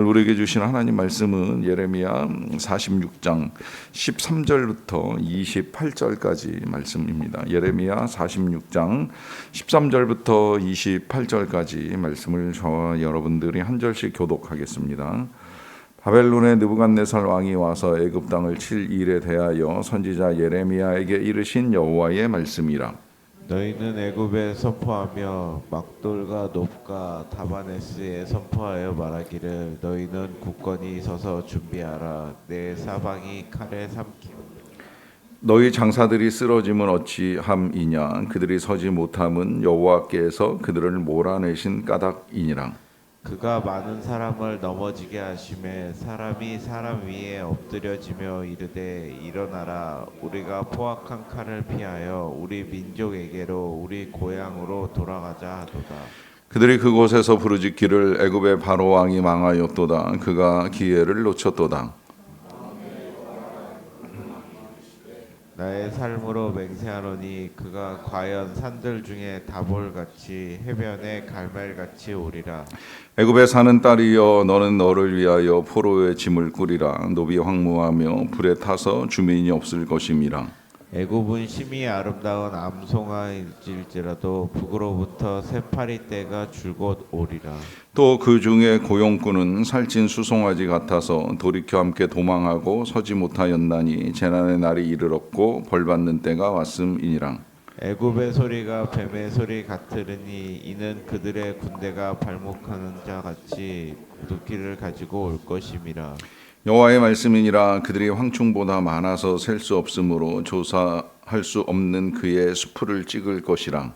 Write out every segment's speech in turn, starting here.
우리에게 주신 하나님 말씀은 예레미야 46장 13절부터 28절까지 말씀입니다. 예레미야 46장 13절부터 28절까지 말씀을 저와 여러분들이 한 절씩 교독하겠습니다. 바벨론의 느부갓네살 왕이 와서 애굽 땅을 칠 일에 대하여 선지자 예레미야에게 이르신 여호와의 말씀이라. 너희는 애굽에 선포하며 막돌과 놉과 다바네스에 선포하여 말하기를 너희는 굳건히 서서 준비하라. 내 사방이 칼에 삼키고 너희 장사들이 쓰러짐은 어찌함이냐. 그들이 서지 못함은 여호와께서 그들을 몰아내신 까닭이니라. 그가 많은 사람을 넘어지게 하심에 사람이 사람 위에 엎드려지며 이르되 일어나라. 우리가 포악한 칼을 피하여 우리 민족에게로 우리 고향으로 돌아가자 하도다. 그들이 그곳에서 부르짖기를 애굽의 바로 왕이 망하였도다. 그가 기회를 놓쳤도다. 나의 삶으로 맹세하노니 그가 과연 산들 중에 다볼같이 해변에 갈멜같이 오리라. 애굽에 사는 딸이여, 너는 너를 위하여 포로의 짐을 꾸리라. 노비 황무하며 불에 타서 주민이 없을 것임이라. 애굽은 심히 아름다운 암송아일지라도 북으로부터 새파리 떼가 줄곧 오리라. 또 그 중에 고용꾼은 살찐 수송아지 같아서 돌이켜 함께 도망하고 서지 못하였나니 재난의 날이 이르렀고 벌받는 때가 왔음이니라. 애굽의 소리가 뱀의 소리 같으리니 이는 그들의 군대가 발목하는 자 같이 두기를 가지고 올 것임이라. 여호와의 말씀이니라. 그들이 황충보다 많아서 셀 수 없으므로 조사할 수 없는 그의 수풀을 찍을 것이라.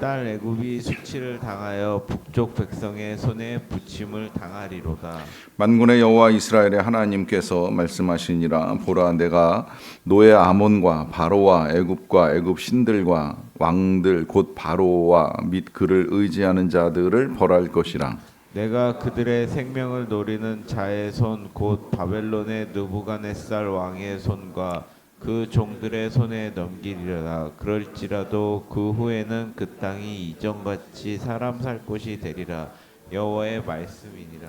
딸 애굽이 수치를 당하여 북쪽 백성의 손에 붙임을 당하리로다. 만군의 여호와 이스라엘의 하나님께서 말씀하시니라. 보라, 내가 노예 아몬과 바로와 애굽과 애굽 신들과 왕들 곧 바로와 및 그를 의지하는 자들을 벌할 것이라. 내가 그들의 생명을 노리는 자의 손 곧 바벨론의 느부갓네살 왕의 손과 그 종들의 손에 넘기리라. 그럴지라도 그 후에는 그 땅이 이전같이 사람 살 곳이 되리라. 여호와의 말씀이니라.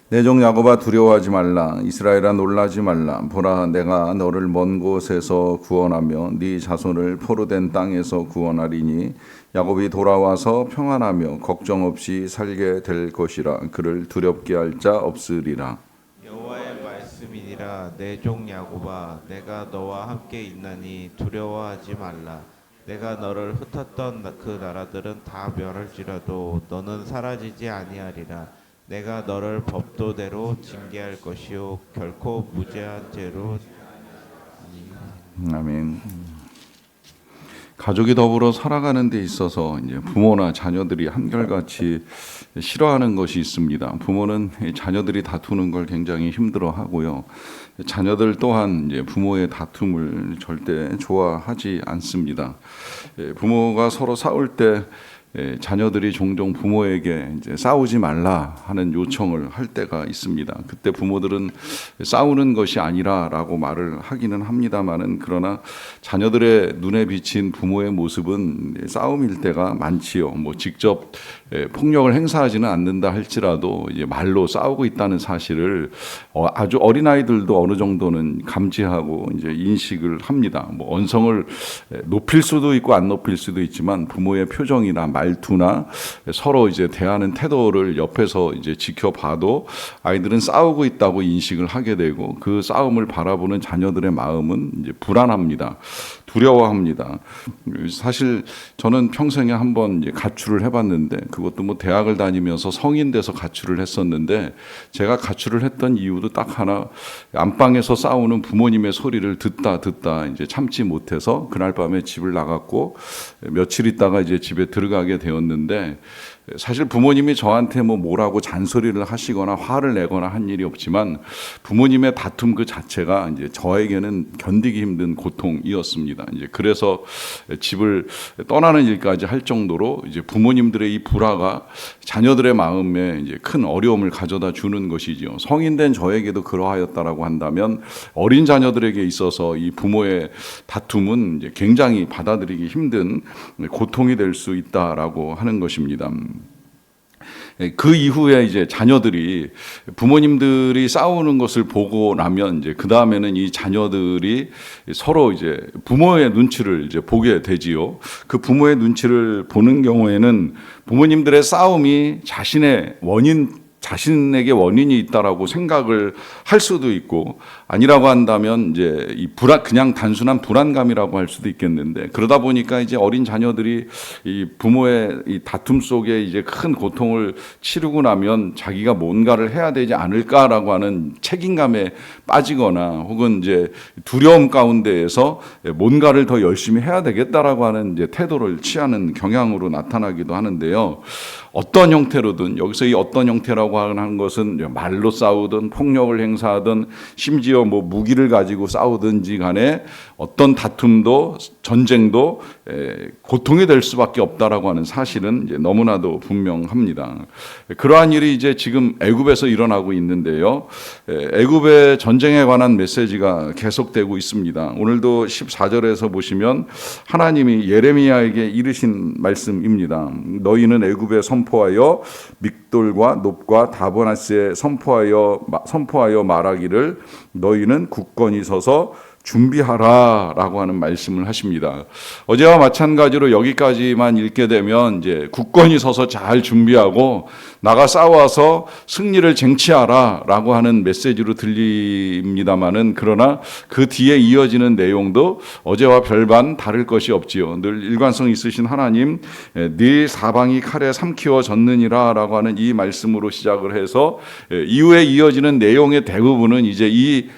내 종 야곱아, 두려워하지 말라. 이스라엘아, 놀라지 말라. 보라, 내가 너를 먼 곳에서 구원하며 네 자손을 포로된 땅에서 구원하리니 야곱이 돌아와서 평안하며 걱정 없이 살게 될 것이라. 그를 두렵게 할 자 없으리라. 여호와의 말씀이니라. 내 종 야곱아, 내가 너와 함께 있나니 두려워하지 말라. 내가 너를 흩었던 그 나라들은 다 멸할지라도 너는 사라지지 아니하리라. 내가 너를 법도대로 징계할 것이요 결코 무죄한 죄로. 아멘. 가족이 더불어 살아가는 데 있어서 이제 부모나 자녀들이 한결같이 싫어하는 것이 있습니다. 부모는 자녀들이 다투는 걸 굉장히 힘들어하고요. 자녀들 또한 이제 부모의 다툼을 절대 좋아하지 않습니다. 부모가 서로 싸울 때 자녀들이 종종 부모에게 이제 싸우지 말라 하는 요청을 할 때가 있습니다. 그때 부모들은 싸우는 것이 아니라라고 말을 하기는 합니다만은, 그러나 자녀들의 눈에 비친 부모의 모습은 싸움일 때가 많지요. 뭐 직접 폭력을 행사하지는 않는다 할지라도 이제 말로 싸우고 있다는 사실을 아주 어린 아이들도 어느 정도는 감지하고 이제 인식을 합니다. 뭐 언성을 높일 수도 있고 안 높일 수도 있지만 부모의 표정이나 말투나 서로 이제 대하는 태도를 옆에서 이제 지켜봐도 아이들은 싸우고 있다고 인식을 하게 되고, 그 싸움을 바라보는 자녀들의 마음은 이제 불안합니다. 두려워합니다. 사실 저는 평생에 한번 이제 가출을 해봤는데, 그것도 뭐 대학을 다니면서 성인 돼서 가출을 했었는데, 제가 가출을 했던 이유도 딱 하나, 안방에서 싸우는 부모님의 소리를 듣다 이제 참지 못해서 그날 밤에 집을 나갔고 며칠 있다가 이제 집에 들어가게 되었는데, 사실 부모님이 저한테 뭐라고 잔소리를 하시거나 화를 내거나 한 일이 없지만 부모님의 다툼 그 자체가 이제 저에게는 견디기 힘든 고통이었습니다. 이제 그래서 집을 떠나는 일까지 할 정도로 이제 부모님들의 이 불화가 자녀들의 마음에 이제 큰 어려움을 가져다 주는 것이지요. 성인된 저에게도 그러하였다라고 한다면 어린 자녀들에게 있어서 이 부모의 다툼은 이제 굉장히 받아들이기 힘든 고통이 될 수 있다라고 하는 것입니다. 그 이후에 이제 자녀들이 부모님들이 싸우는 것을 보고 나면 이제 그 다음에는 이 자녀들이 서로 이제 부모의 눈치를 이제 보게 되지요. 그 부모의 눈치를 보는 경우에는 부모님들의 싸움이 자신에게 원인이 있다라고 생각을 할 수도 있고, 아니라고 한다면 이제 그냥 단순한 불안감이라고 할 수도 있겠는데, 그러다 보니까 이제 어린 자녀들이 이 부모의 이 다툼 속에 이제 큰 고통을 치르고 나면 자기가 뭔가를 해야 되지 않을까라고 하는 책임감에 빠지거나, 혹은 이제 두려움 가운데에서 뭔가를 더 열심히 해야 되겠다라고 하는 이제 태도를 취하는 경향으로 나타나기도 하는데요. 어떤 형태로든, 여기서 이 어떤 형태라고 하는 것은 말로 싸우든 폭력을 행사하든 심지어 뭐 무기를 가지고 싸우든지 간에 어떤 다툼도 전쟁도 고통이 될 수밖에 없다라고 하는 사실은 이제 너무나도 분명합니다. 그러한 일이 이제 지금 애굽에서 일어나고 있는데요. 애굽의 전쟁에 관한 메시지가 계속되고 있습니다. 오늘도 14절에서 보시면 하나님이 예레미야에게 이르신 말씀입니다. 너희는 애굽에 선포하여 믹돌과 놉과 다보나스에 선포하여 말하기를 너희는 굳건히 서서 준비하라 라고 하는 말씀을 하십니다. 어제와 마찬가지로 여기까지만 읽게 되면 이제 굳건히 서서 잘 준비하고 나가 싸워서 승리를 쟁취하라 라고 하는 메시지로 들립니다만은, 그러나 그 뒤에 이어지는 내용도 어제와 별반 다를 것이 없지요. 늘 일관성 있으신 하나님, 네 사방이 칼에 삼키워 졌느니라 라고 하는 이 말씀으로 시작을 해서 이후에 이어지는 내용의 대부분은 이제 이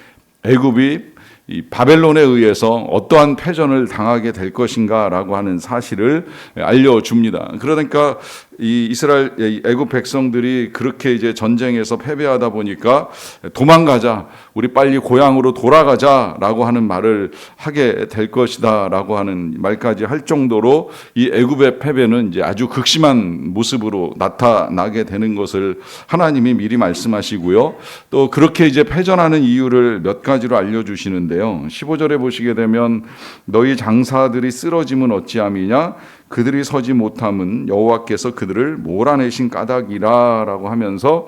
애굽이 이 바벨론에 의해서 어떠한 패전을 당하게 될 것인가라고 하는 사실을 알려줍니다. 그러니까 이 이스라엘 애굽 백성들이 그렇게 이제 전쟁에서 패배하다 보니까 도망가자, 우리 빨리 고향으로 돌아가자라고 하는 말을 하게 될 것이다라고 하는 말까지 할 정도로 이 애굽의 패배는 이제 아주 극심한 모습으로 나타나게 되는 것을 하나님이 미리 말씀하시고요. 또 그렇게 이제 패전하는 이유를 몇 가지로 알려주시는데요. 15절에 보시게 되면 너희 장사들이 쓰러짐은 어찌함이냐, 그들이 서지 못함은 여호와께서 그들을 몰아내신 까닭이라라고 하면서,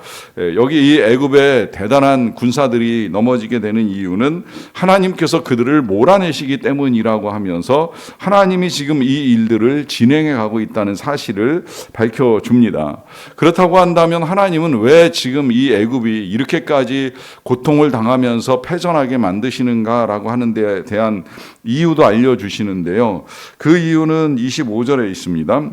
여기 이 애굽의 대단한 군사들이 넘어지게 되는 이유는 하나님께서 그들을 몰아내시기 때문이라고 하면서 하나님이 지금 이 일들을 진행해 가고 있다는 사실을 밝혀줍니다. 그렇다고 한다면 하나님은 왜 지금 이 애굽이 이렇게까지 고통을 당하면서 패전하게 만드시는가라고 하는 데 대한 이유도 알려주시는데요. 그 이유는 25절에 있습니다.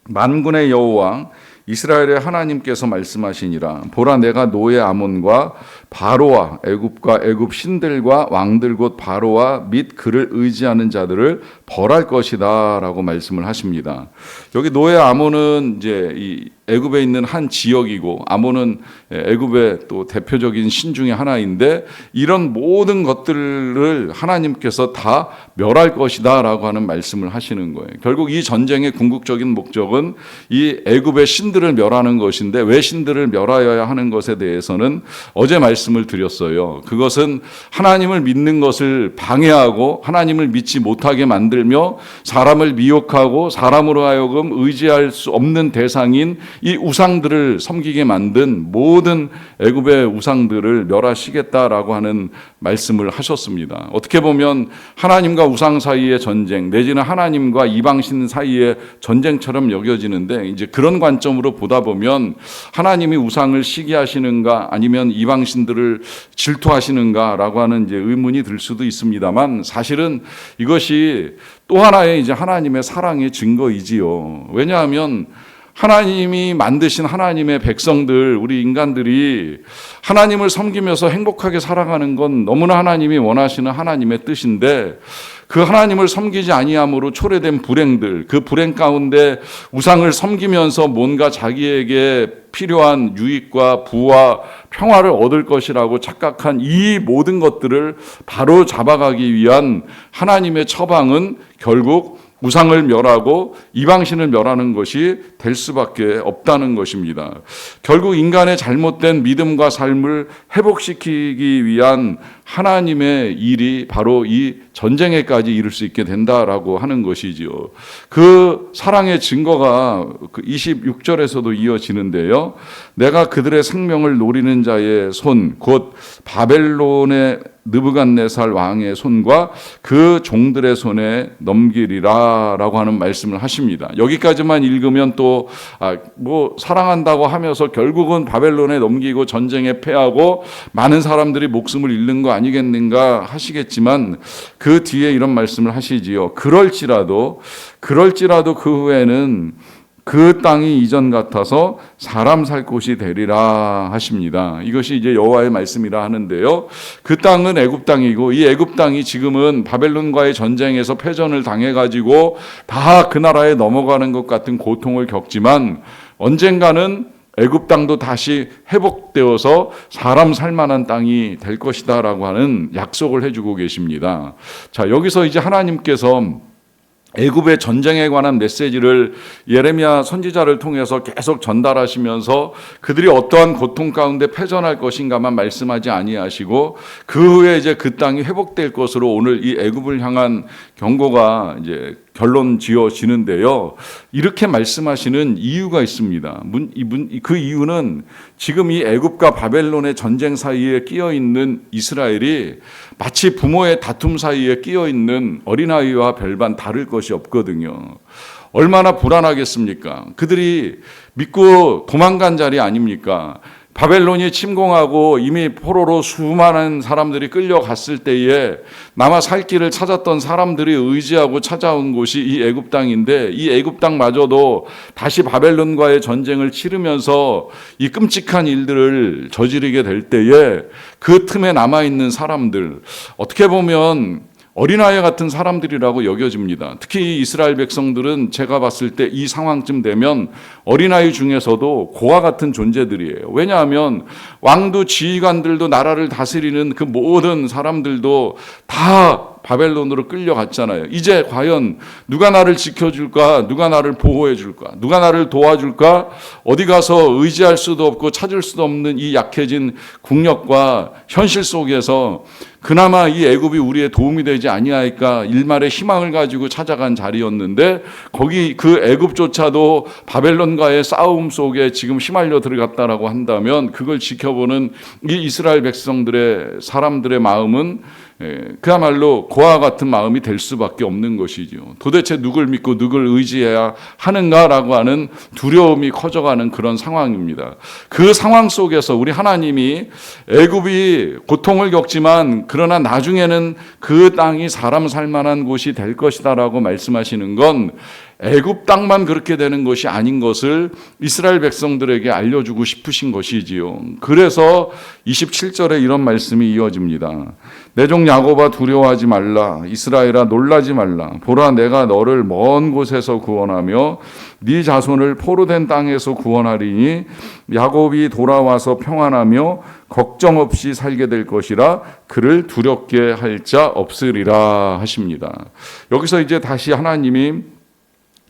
만군의 여호와 이스라엘의 하나님께서 말씀하시니라. 보라, 내가 노예 아몬과 바로와 애굽과 애굽 신들과 왕들 곧 바로와 및 그를 의지하는 자들을 벌할 것이다라고 말씀을 하십니다. 여기 노예 아몬은 이제 이 애굽에 있는 한 지역이고, 아몬은 애굽의 또 대표적인 신 중에 하나인데, 이런 모든 것들을 하나님께서 다 멸할 것이다라고 하는 말씀을 하시는 거예요. 결국 이 전쟁의 궁극적인 목적은 이 애굽의 신들을 멸하는 것인데, 왜 신들을 멸하여야 하는 것에 대해서는 어제 말씀을 드렸어요. 그것은 하나님을 믿는 것을 방해하고 하나님을 믿지 못하게 만들며 사람을 미혹하고 사람으로 하여금 의지할 수 없는 대상인 이 우상들을 섬기게 만든 모든 애굽의 우상들을 멸하시겠다라고 하는 말씀을 하셨습니다. 어떻게 보면 하나님과 우상 사이의 전쟁, 내지는 하나님과 이방신 사이의 전쟁처럼 여겨지는데, 이제 그런 관점으로 보다 보면 하나님이 우상을 시기하시는가 아니면 이방신들을 질투하시는가라고 하는 이제 의문이 들 수도 있습니다만, 사실은 이것이 또 하나의 이제 하나님의 사랑의 증거이지요. 왜냐하면 하나님이 만드신 하나님의 백성들, 우리 인간들이 하나님을 섬기면서 행복하게 살아가는 건 너무나 하나님이 원하시는 하나님의 뜻인데, 그 하나님을 섬기지 아니함으로 초래된 불행들, 그 불행 가운데 우상을 섬기면서 뭔가 자기에게 필요한 유익과 부와 평화를 얻을 것이라고 착각한 이 모든 것들을 바로 잡아가기 위한 하나님의 처방은 결국 우상을 멸하고 이방신을 멸하는 것이 될 수밖에 없다는 것입니다. 결국 인간의 잘못된 믿음과 삶을 회복시키기 위한 하나님의 일이 바로 이 전쟁에까지 이를 수 있게 된다라고 하는 것이지요. 그 사랑의 증거가 26절에서도 이어지는데요. 내가 그들의 생명을 노리는 자의 손, 곧 바벨론의 느부갓네살 왕의 손과 그 종들의 손에 넘기리라 라고 하는 말씀을 하십니다. 여기까지만 읽으면 또 사랑한다고 하면서 결국은 바벨론에 넘기고 전쟁에 패하고 많은 사람들이 목숨을 잃는 거 아니겠는가 하시겠지만 그 뒤에 이런 말씀을 하시지요. 그럴지라도 그 후에는 그 땅이 이전 같아서 사람 살 곳이 되리라 하십니다. 이것이 이제 여호와의 말씀이라 하는데요. 그 땅은 애굽 땅이고 이 애굽 땅이 지금은 바벨론과의 전쟁에서 패전을 당해가지고 다 그 나라에 넘어가는 것 같은 고통을 겪지만 언젠가는 애굽 땅도 다시 회복되어서 사람 살 만한 땅이 될 것이다라고 하는 약속을 해주고 계십니다. 자, 여기서 이제 하나님께서 애굽의 전쟁에 관한 메시지를 예레미야 선지자를 통해서 계속 전달하시면서 그들이 어떠한 고통 가운데 패전할 것인가만 말씀하지 아니하시고 그 후에 이제 그 땅이 회복될 것으로 오늘 이 애굽을 향한 경고가 이제 결론 지어지는데요. 이렇게 말씀하시는 이유가 있습니다. 그 이유는 지금 이 애굽과 바벨론의 전쟁 사이에 끼어 있는 이스라엘이 마치 부모의 다툼 사이에 끼어 있는 어린아이와 별반 다를 것이 없거든요. 얼마나 불안하겠습니까? 그들이 믿고 도망간 자리 아닙니까? 바벨론이 침공하고 이미 포로로 수많은 사람들이 끌려갔을 때에 남아 살 길을 찾았던 사람들이 의지하고 찾아온 곳이 이 애굽 땅인데 이 애굽 땅마저도 다시 바벨론과의 전쟁을 치르면서 이 끔찍한 일들을 저지르게 될 때에 그 틈에 남아있는 사람들, 어떻게 보면 어린아이 같은 사람들이라고 여겨집니다. 특히 이스라엘 백성들은 제가 봤을 때 이 상황쯤 되면 어린아이 중에서도 고아 같은 존재들이에요. 왜냐하면 왕도 지휘관들도 나라를 다스리는 그 모든 사람들도 다 바벨론으로 끌려갔잖아요. 이제 과연 누가 나를 지켜줄까? 누가 나를 보호해줄까? 누가 나를 도와줄까? 어디 가서 의지할 수도 없고 찾을 수도 없는 이 약해진 국력과 현실 속에서 그나마 이 애굽이 우리의 도움이 되지 아니하니까 일말의 희망을 가지고 찾아간 자리였는데 거기 그 애굽조차도 바벨론과의 싸움 속에 지금 휘말려 들어갔다라고 한다면 그걸 지켜보는 이 이스라엘 백성들의 사람들의 마음은 그야말로 고아 같은 마음이 될 수밖에 없는 것이죠. 도대체 누굴 믿고 누굴 의지해야 하는가라고 하는 두려움이 커져가는 그런 상황입니다. 그 상황 속에서 우리 하나님이 애굽이 고통을 겪지만 그러나 나중에는 그 땅이 사람 살 만한 곳이 될 것이다라고 말씀하시는 건 애굽 땅만 그렇게 되는 것이 아닌 것을 이스라엘 백성들에게 알려주고 싶으신 것이지요. 그래서 27절에 이런 말씀이 이어집니다. 내 종 야곱아 두려워하지 말라. 이스라엘아 놀라지 말라. 보라 내가 너를 먼 곳에서 구원하며 네 자손을 포로된 땅에서 구원하리니 야곱이 돌아와서 평안하며 걱정 없이 살게 될 것이라 그를 두렵게 할 자 없으리라 하십니다. 여기서 이제 다시 하나님이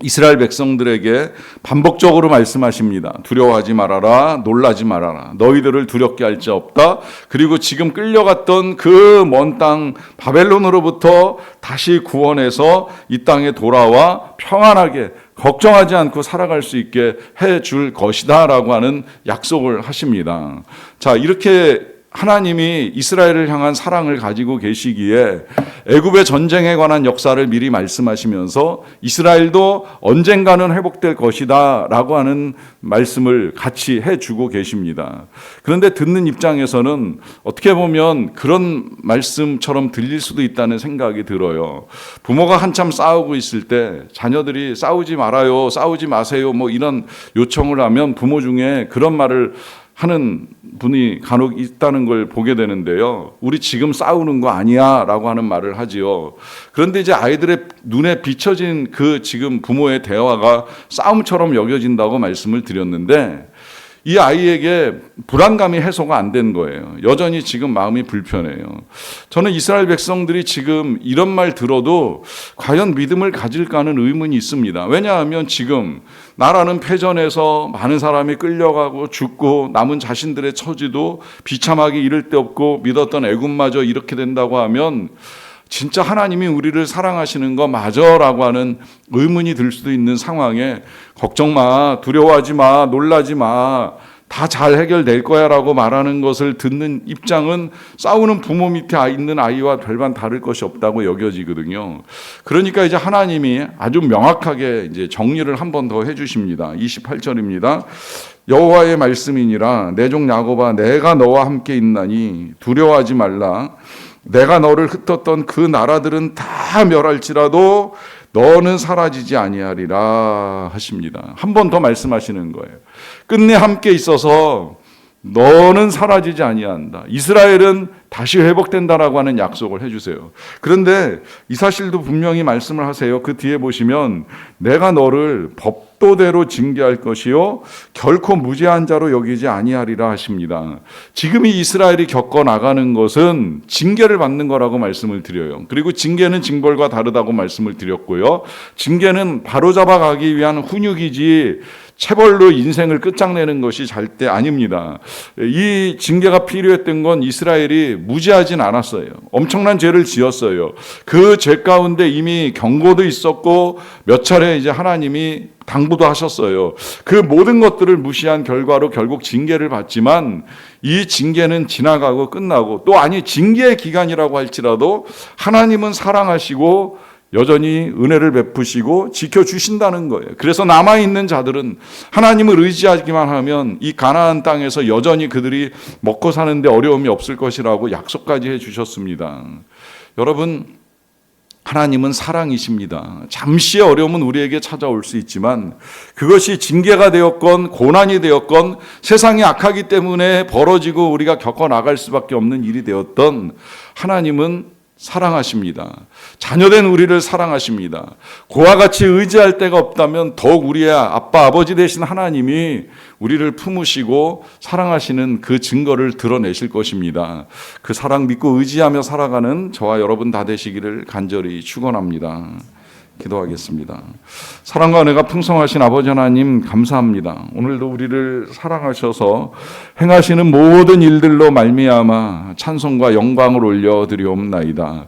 이스라엘 백성들에게 반복적으로 말씀하십니다. 두려워하지 말아라, 놀라지 말아라. 너희들을 두렵게 할 자 없다. 그리고 지금 끌려갔던 그 먼 땅 바벨론으로부터 다시 구원해서 이 땅에 돌아와 평안하게 걱정하지 않고 살아갈 수 있게 해줄 것이다 라고 하는 약속을 하십니다. 자, 이렇게 하나님이 이스라엘을 향한 사랑을 가지고 계시기에 애굽의 전쟁에 관한 역사를 미리 말씀하시면서 이스라엘도 언젠가는 회복될 것이다 라고 하는 말씀을 같이 해주고 계십니다. 그런데 듣는 입장에서는 어떻게 보면 그런 말씀처럼 들릴 수도 있다는 생각이 들어요. 부모가 한참 싸우고 있을 때 자녀들이 싸우지 말아요, 싸우지 마세요 뭐 이런 요청을 하면 부모 중에 그런 말을 하는 분이 간혹 있다는 걸 보게 되는데요. 우리 지금 싸우는 거 아니야 라고 하는 말을 하지요. 그런데 이제 아이들의 눈에 비춰진 그 지금 부모의 대화가 싸움처럼 여겨진다고 말씀을 드렸는데 이 아이에게 불안감이 해소가 안 된 거예요. 여전히 지금 마음이 불편해요. 저는 이스라엘 백성들이 지금 이런 말 들어도 과연 믿음을 가질까 하는 의문이 있습니다. 왜냐하면 지금 나라는 패전해서 많은 사람이 끌려가고 죽고 남은 자신들의 처지도 비참하게 이를 데 없고 믿었던 애굽마저 이렇게 된다고 하면 진짜 하나님이 우리를 사랑하시는 거 맞아라고 하는 의문이 들 수도 있는 상황에 걱정 마, 두려워하지 마, 놀라지 마, 다 잘 해결될 거야 라고 말하는 것을 듣는 입장은 싸우는 부모 밑에 있는 아이와 별반 다를 것이 없다고 여겨지거든요. 그러니까 이제 하나님이 아주 명확하게 이제 정리를 한 번 더 해주십니다. 28절입니다. 여호와의 말씀이니라 내 종 야곱아 내가 너와 함께 있나니 두려워하지 말라. 내가 너를 흩었던 그 나라들은 다 멸할지라도 너는 사라지지 아니하리라 하십니다. 한 번 더 말씀하시는 거예요. 끝내 함께 있어서 너는 사라지지 아니한다. 이스라엘은 다시 회복된다라고 하는 약속을 해주세요. 그런데 이 사실도 분명히 말씀을 하세요. 그 뒤에 보시면 내가 너를 법도대로 징계할 것이요 결코 무죄한 자로 여기지 아니하리라 하십니다. 지금 이 이스라엘이 겪어 나가는 것은 징계를 받는 거라고 말씀을 드려요. 그리고 징계는 징벌과 다르다고 말씀을 드렸고요. 징계는 바로잡아 가기 위한 훈육이지 체벌로 인생을 끝장내는 것이 절대 아닙니다. 이 징계가 필요했던 건 이스라엘이 무지하진 않았어요. 엄청난 죄를 지었어요. 그 죄 가운데 이미 경고도 있었고 몇 차례 이제 하나님이 당부도 하셨어요. 그 모든 것들을 무시한 결과로 결국 징계를 받지만 이 징계는 지나가고 끝나고 또 아니 징계의 기간이라고 할지라도 하나님은 사랑하시고 여전히 은혜를 베푸시고 지켜주신다는 거예요. 그래서 남아있는 자들은 하나님을 의지하기만 하면 이 가나안 땅에서 여전히 그들이 먹고 사는데 어려움이 없을 것이라고 약속까지 해주셨습니다. 여러분, 하나님은 사랑이십니다. 잠시의 어려움은 우리에게 찾아올 수 있지만 그것이 징계가 되었건 고난이 되었건 세상이 악하기 때문에 벌어지고 우리가 겪어나갈 수밖에 없는 일이 되었던 하나님은 사랑하십니다. 자녀된 우리를 사랑하십니다. 그와 같이 의지할 데가 없다면 더욱 우리의 아빠, 아버지 되신 하나님이 우리를 품으시고 사랑하시는 그 증거를 드러내실 것입니다. 그 사랑 믿고 의지하며 살아가는 저와 여러분 다 되시기를 간절히 축원합니다. 기도하겠습니다. 사랑과 은혜가 풍성하신 아버지 하나님 감사합니다. 오늘도 우리를 사랑하셔서 행하시는 모든 일들로 말미암아 찬송과 영광을 올려드리옵나이다.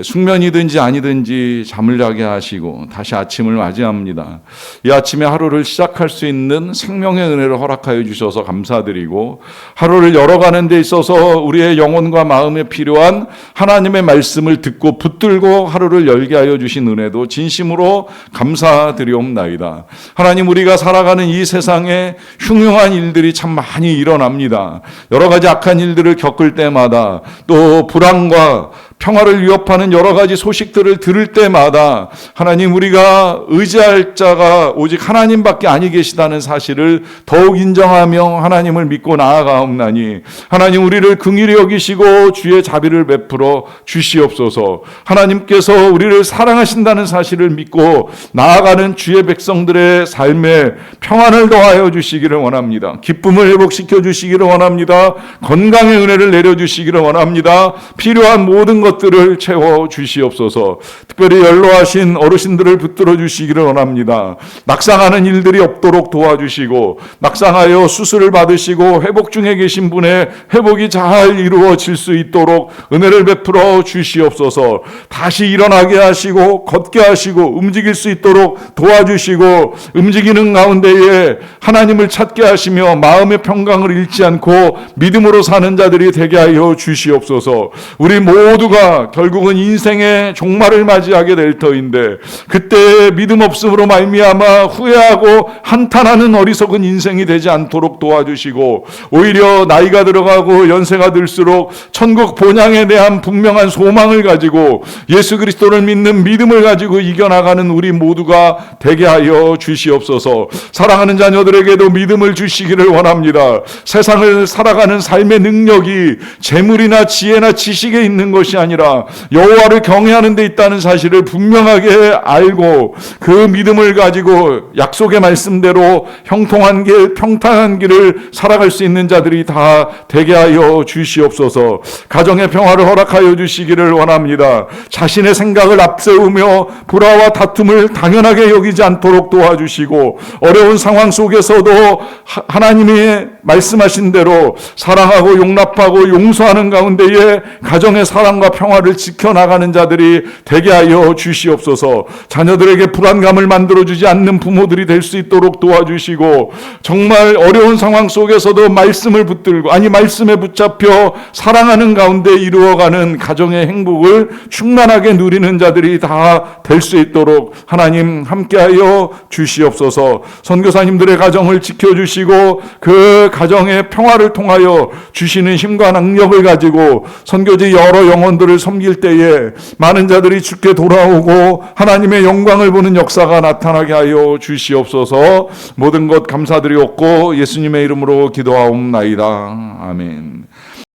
숙면이든지 아니든지 잠을 자게 하시고 다시 아침을 맞이합니다. 이 아침에 하루를 시작할 수 있는 생명의 은혜를 허락하여 주셔서 감사드리고 하루를 열어가는 데 있어서 우리의 영혼과 마음에 필요한 하나님의 말씀을 듣고 붙들고 하루를 열게 하여 주신 은혜도 진심으로 감사드리옵나이다. 하나님, 우리가 살아가는 이 세상에 흉흉한 일들이 참 많이 일어납니다. 여러 가지 악한 일들을 겪을 때마다 또 불안과 평화를 위협하는 여러 가지 소식들을 들을 때마다 하나님, 우리가 의지할 자가 오직 하나님밖에 아니 계시다는 사실을 더욱 인정하며 하나님을 믿고 나아가옵나니 하나님, 우리를 긍휼히 여기시고 주의 자비를 베풀어 주시옵소서. 하나님께서 우리를 사랑하신다는 사실을 믿고 나아가는 주의 백성들의 삶에 평안을 더하여 주시기를 원합니다. 기쁨을 회복시켜 주시기를 원합니다. 건강의 은혜를 내려주시기를 원합니다. 필요한 모든 것들을 채워 주시옵소서. 특별히 연로하신 어르신들을 붙들어 주시기를 원합니다. 낙상하는 일들이 없도록 도와주시고 낙상하여 수술을 받으시고 회복 중에 계신 분의 회복이 잘 이루어질 수 있도록 은혜를 베풀어 주시옵소서. 다시 일어나게 하시고 걷게 하시고 움직일 수 있도록 도와주시고 움직이는 가운데에 하나님을 찾게 하시며 마음의 평강을 잃지 않고 믿음으로 사는 자들이 되게 하여 주시옵소서. 우리 모두가 결국은 인생의 종말을 맞이하게 될 터인데 그때 믿음 없음으로 말미암아 후회하고 한탄하는 어리석은 인생이 되지 않도록 도와주시고 오히려 나이가 들어가고 연세가 들수록 천국 본향에 대한 분명한 소망을 가지고 예수 그리스도를 믿는 믿음을 가지고 이겨나가는 우리 모두가 되게 하여 주시옵소서. 사랑하는 자녀들에게도 믿음을 주시기를 원합니다. 세상을 살아가는 삶의 능력이 재물이나 지혜나 지식에 있는 것이 아니라 여호와를 경외하는 데 있다는 사실을 분명하게 알고 그 믿음을 가지고 약속의 말씀대로 형통한 길, 평탄한 길을 살아갈 수 있는 자들이 다 되게 하여 주시옵소서. 가정의 평화를 허락하여 주시기를 원합니다. 자신의 생각을 앞세우며 불화와 다툼을 당연하게 여기지 않도록 도와주시고 어려운 상황 속에서도 하나님이 말씀하신 대로 사랑하고 용납하고 용서하는 가운데에 가정의 사랑과 평화를 지켜나가는 자들이 되게 하여 주시옵소서. 자녀들에게 불안감을 만들어주지 않는 부모들이 될 수 있도록 도와주시고 정말 어려운 상황 속에서도 말씀을 붙들고 말씀에 붙잡혀 사랑하는 가운데 이루어가는 가정의 행복을 충만하게 누리는 자들이 다 될 수 있도록 하나님 함께하여 주시옵소서. 선교사님들의 가정을 지켜주시고 그 가정의 평화를 통하여 주시는 힘과 능력을 가지고 선교지 여러 영혼들을 섬길 때에 많은 자들이 주께 돌아오고 하나님의 영광을 보는 역사가 나타나게 하여 주시옵소서. 모든 것 감사드리옵고 예수님의 이름으로 기도하옵나이다. 아멘.